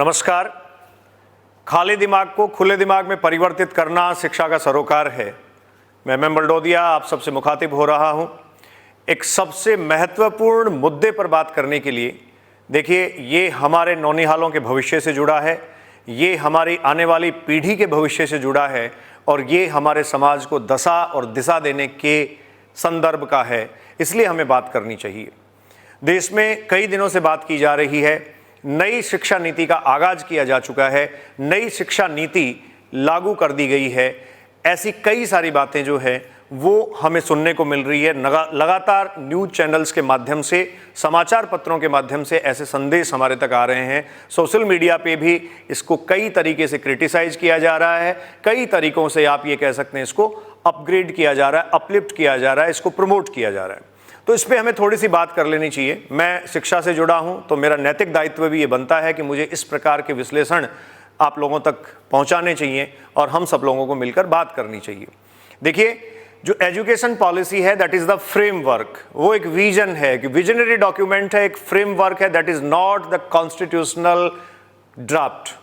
नमस्कार। खाली दिमाग को खुले दिमाग में परिवर्तित करना शिक्षा का सरोकार है। मैं एम बलडोदिया आप सबसे मुखातिब हो रहा हूं एक सबसे महत्वपूर्ण मुद्दे पर बात करने के लिए। देखिए, ये हमारे नौनिहालों के भविष्य से जुड़ा है, ये हमारी आने वाली पीढ़ी के भविष्य से जुड़ा है और ये हमारे समाज को दशा और दिशा देने के संदर्भ का है, इसलिए हमें बात करनी चाहिए। देश में कई दिनों से बात की जा रही है, नई शिक्षा नीति का आगाज किया जा चुका है, नई शिक्षा नीति लागू कर दी गई है। ऐसी कई सारी बातें जो है वो हमें सुनने को मिल रही है। लगातार न्यूज़ चैनल्स के माध्यम से, समाचार पत्रों के माध्यम से ऐसे संदेश हमारे तक आ रहे हैं। सोशल मीडिया पे भी इसको कई तरीके से क्रिटिसाइज किया जा रहा है, कई तरीकों से आप ये कह सकते हैं इसको अपग्रेड किया जा रहा है, अपलिफ्ट किया जा रहा है, इसको प्रमोट किया जा रहा है। तो इस पर हमें थोड़ी सी बात कर लेनी चाहिए। मैं शिक्षा से जुड़ा हूं तो मेरा नैतिक दायित्व भी ये बनता है कि मुझे इस प्रकार के विश्लेषण आप लोगों तक पहुंचाने चाहिए और हम सब लोगों को मिलकर बात करनी चाहिए। देखिए, जो एजुकेशन पॉलिसी है दैट इज द फ्रेमवर्क, वो एक विजन है, एक विजनरी डॉक्यूमेंट है, एक फ्रेमवर्क है, that is not the constitutional draft.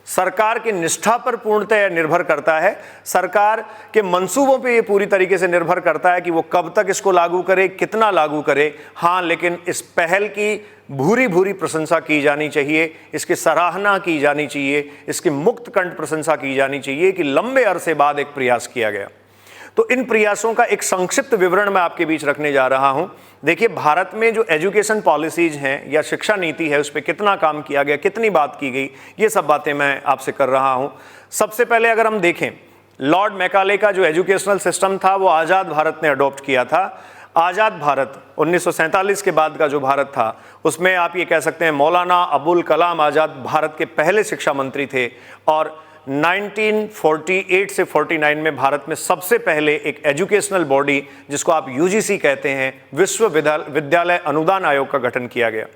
सरकार की निष्ठा पर पूर्णतः निर्भर करता है, सरकार के मंसूबों पे ये पूरी तरीके से निर्भर करता है कि वो कब तक इसको लागू करे, कितना लागू करे। हाँ, लेकिन इस पहल की भूरी भूरी प्रशंसा की जानी चाहिए, इसकी सराहना की जानी चाहिए, इसकी मुक्त कंठ प्रशंसा की जानी चाहिए कि लंबे अरसे बाद एक प्रयास किया गया। तो इन प्रयासों का एक संक्षिप्त विवरण मैं आपके बीच रखने जा रहा हूं। देखिए, भारत में जो एजुकेशन पॉलिसीज हैं या शिक्षा नीति है, उस पर कितना काम किया गया, कितनी बात की गई, ये सब बातें मैं आपसे कर रहा हूं। सबसे पहले अगर हम देखें, लॉर्ड मैकाले का जो एजुकेशनल सिस्टम था वो आज़ाद भारत ने अडॉप्ट किया था। आज़ाद भारत 1947 के बाद का जो भारत था, उसमें आप ये कह सकते हैं मौलाना अबुल कलाम आज़ाद भारत के पहले शिक्षा मंत्री थे और 1948 से 49 में भारत में सबसे पहले एक एजुकेशनल बॉडी, जिसको आप यूजीसी कहते हैं, विश्वविद्यालय अनुदान आयोग का गठन किया गया।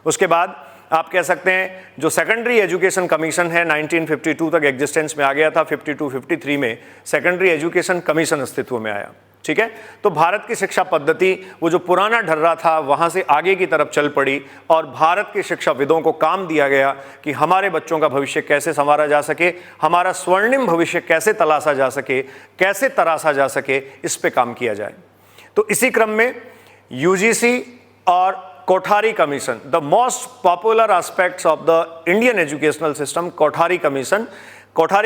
उसके बाद आप कह सकते हैं जो सेकेंडरी एजुकेशन कमीशन है 1952 तक एग्जिस्टेंस में आ गया था। 52-53 में सेकेंडरी एजुकेशन कमीशन अस्तित्व में आया। ठीक है, तो भारत की शिक्षा पद्धति वो जो पुराना ढर्रा था वहाँ से आगे की तरफ चल पड़ी और भारत के शिक्षाविदों को काम दिया गया कि हमारे बच्चों का भविष्य कैसे संवारा जा सके, हमारा स्वर्णिम भविष्य कैसे तलाशा जा सके, कैसे तराशा जा सके, इस पे काम किया जाए। तो इसी क्रम में यूजीसी और Kothari commission, the most popular aspects of the Indian educational system, Kothari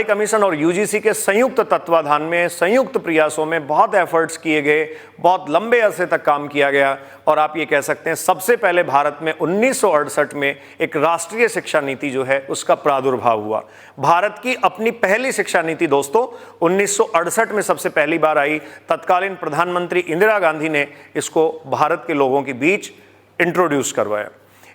commission और यूजीसी के संयुक्त तत्वाधान में, संयुक्त प्रयासों में बहुत एफर्ट्स किए गए, बहुत लंबे अरसे तक काम किया गया और आप ये कह सकते हैं सबसे पहले भारत में 1968 में एक राष्ट्रीय शिक्षा नीति जो है उसका प्रादुर्भाव हुआ। भारत की अपनी पहली शिक्षा नीति दोस्तों 1968 में सबसे पहली बार आई। तत्कालीन प्रधानमंत्री इंदिरा गांधी ने इसको भारत के लोगों के बीच इंट्रोड्यूस करवाया।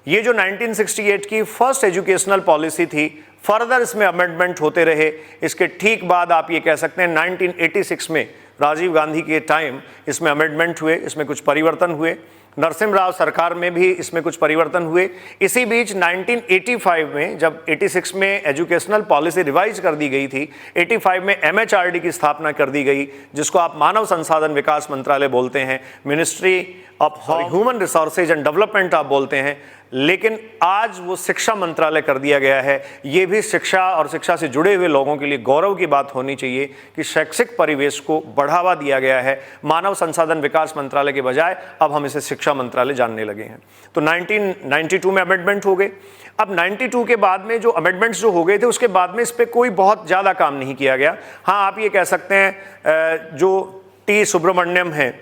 ये जो 1968 की फर्स्ट एजुकेशनल पॉलिसी थी, फर्दर इसमें अमेंडमेंट होते रहे। इसके ठीक बाद आप ये कह सकते हैं 1986 में राजीव गांधी के टाइम इसमें अमेंडमेंट हुए, इसमें कुछ परिवर्तन हुए। नरसिम्हा राव सरकार में भी इसमें कुछ परिवर्तन हुए। इसी बीच 1985 में जब 86 में एजुकेशनल पॉलिसी रिवाइज कर दी गई थी, 85 में एमएचआरडी की स्थापना कर दी गई, जिसको आप मानव संसाधन विकास मंत्रालय बोलते हैं, ministry of human resources and development आप बोलते हैं, लेकिन आज वो शिक्षा मंत्रालय कर दिया गया है। ये भी शिक्षा और शिक्षा से जुड़े हुए लोगों के लिए गौरव की बात होनी चाहिए कि शैक्षिक परिवेश को बढ़ावा दिया गया है। मानव संसाधन विकास मंत्रालय के बजाय अब हम इसे शिक्षा मंत्रालय जानने लगे हैं। तो 1992 में अमेंडमेंट हो गए। अब 92 के बाद में जो अमेंडमेंट्स जो हो गए थे उसके बाद में इस पर कोई बहुत ज़्यादा काम नहीं किया गया। हाँ, आप ये कह सकते हैं जो टी सुब्रमण्यम है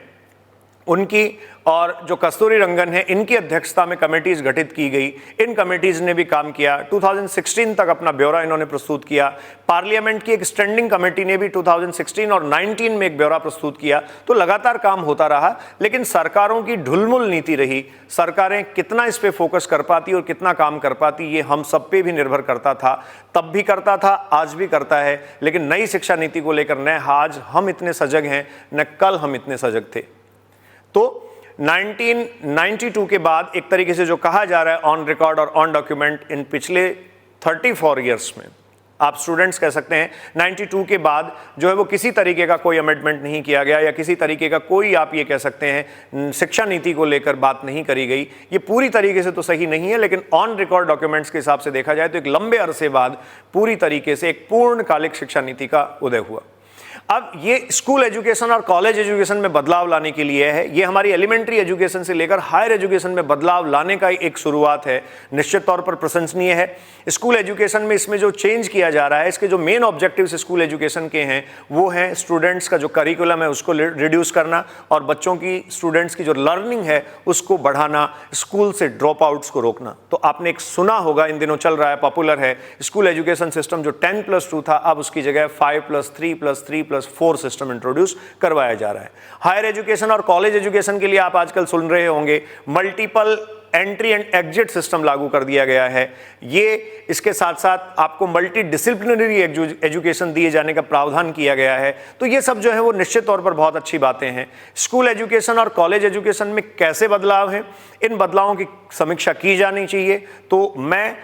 उनकी और जो कस्तूरी रंगन है, इनकी अध्यक्षता में कमेटीज गठित की गई। इन कमेटीज ने भी काम किया। 2016 तक अपना ब्यौरा इन्होंने प्रस्तुत किया। पार्लियामेंट की एक स्टैंडिंग कमेटी ने भी 2016 और 19 में एक ब्यौरा प्रस्तुत किया। तो लगातार काम होता रहा, लेकिन सरकारों की ढुलमुल नीति रही। सरकारें कितना इस पे फोकस कर पाती और कितना काम कर पाती, ये हम सब पे भी निर्भर करता था। तब भी करता था, आज भी करता है। लेकिन नई शिक्षा नीति को लेकर न आज हम इतने सजग हैं, न कल हम इतने सजग थे। तो 1992 के बाद एक तरीके से जो कहा जा रहा है ऑन रिकॉर्ड और ऑन डॉक्यूमेंट, इन पिछले 34 ईयर्स में आप स्टूडेंट्स कह सकते हैं। 92 के बाद जो है वो किसी तरीके का कोई अमेंडमेंट नहीं किया गया या किसी तरीके का कोई, आप ये कह सकते हैं, शिक्षा नीति को लेकर बात नहीं करी गई। ये पूरी तरीके से तो सही नहीं है, लेकिन ऑन रिकॉर्ड डॉक्यूमेंट्स के हिसाब से देखा जाए तो एक लंबे अरसे बाद पूरी तरीके से एक पूर्णकालिक शिक्षा नीति का उदय हुआ। अब ये स्कूल एजुकेशन और कॉलेज एजुकेशन में बदलाव लाने के लिए है। ये हमारी एलिमेंट्री एजुकेशन से लेकर हायर एजुकेशन में बदलाव लाने का एक शुरुआत है, निश्चित तौर पर प्रशंसनीय है। स्कूल एजुकेशन में इसमें जो चेंज किया जा रहा है, इसके जो मेन ऑब्जेक्टिव्स स्कूल एजुकेशन के हैं वो हैं स्टूडेंट्स का जो करिकुलम है उसको रिड्यूस करना और बच्चों की, स्टूडेंट्स की जो लर्निंग है उसको बढ़ाना, स्कूल से ड्रॉप आउट्स को रोकना। तो आपने एक सुना होगा, इन दिनों चल रहा है, पॉपुलर है, स्कूल एजुकेशन सिस्टम जो 10+2 था अब उसकी जगह 5+3+3+4 सिस्टम इंट्रोड्यूस करवाया जा रहा है। हायर एजुकेशन और कॉलेज एजुकेशन के लिए आप आजकल सुन रहे होंगे multiple entry and exit system लागू कर दिया गया है। ये इसके साथ साथ आपको मल्टी डिसिप्लिनरी एजुकेशन दिए जाने का प्रावधान किया गया है। तो ये सब जो है वो निश्चित तौर पर बहुत अच्छी बातें हैं। स्कूल एजुकेशन और कॉलेज एजुकेशन में कैसे बदलाव हैं, इन बदलावों की समीक्षा की जानी चाहिए। तो मैं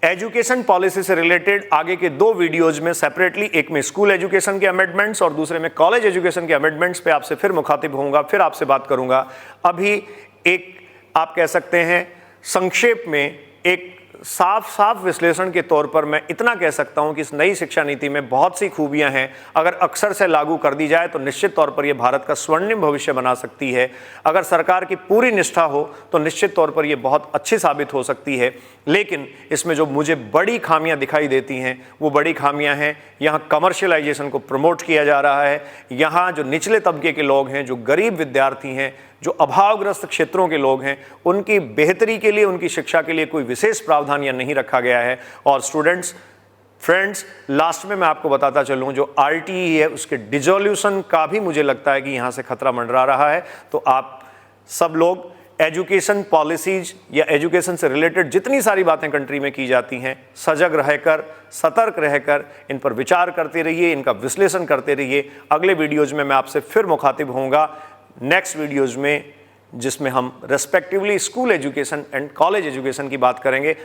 एजुकेशन पॉलिसी से रिलेटेड आगे के 2 वीडियोज में सेपरेटली, एक में स्कूल एजुकेशन के अमेंडमेंट्स और दूसरे में कॉलेज एजुकेशन के अमेंडमेंट्स पे आपसे फिर मुखातिब होऊंगा, फिर आपसे बात करूंगा। अभी एक, आप कह सकते हैं, संक्षेप में एक साफ विश्लेषण के तौर पर मैं इतना कह सकता हूं कि इस नई शिक्षा नीति में बहुत सी खूबियां हैं। अगर अक्सर से लागू कर दी जाए तो निश्चित तौर पर यह भारत का स्वर्णिम भविष्य बना सकती है। अगर सरकार की पूरी निष्ठा हो तो निश्चित तौर पर यह बहुत अच्छी साबित हो सकती है। लेकिन इसमें जो मुझे बड़ी खामियां दिखाई देती हैं वो बड़ी खामियां हैं, यहाँ कमर्शियलाइजेशन को प्रमोट किया जा रहा है। यहाँ जो निचले तबके के लोग हैं, जो गरीब विद्यार्थी हैं, जो अभावग्रस्त क्षेत्रों के लोग हैं, उनकी बेहतरी के लिए, उनकी शिक्षा के लिए कोई विशेष प्रावधान या नहीं रखा गया है। और स्टूडेंट्स, फ्रेंड्स, लास्ट में मैं आपको बताता चलूं, जो RTE है उसके डिसोल्यूशन का भी मुझे लगता है कि यहाँ से खतरा मंडरा रहा है। तो आप सब लोग एजुकेशन पॉलिसीज या एजुकेशन से रिलेटेड जितनी सारी बातें कंट्री में की जाती हैं, सजग रहकर, सतर्क रहकर इन पर विचार करते रहिए, इनका विश्लेषण करते रहिए। अगले वीडियोज़ में मैं आपसे फिर मुखातिब होऊंगा नेक्स्ट वीडियोज़ में, जिसमें हम respectively school education and college education की बात करेंगे।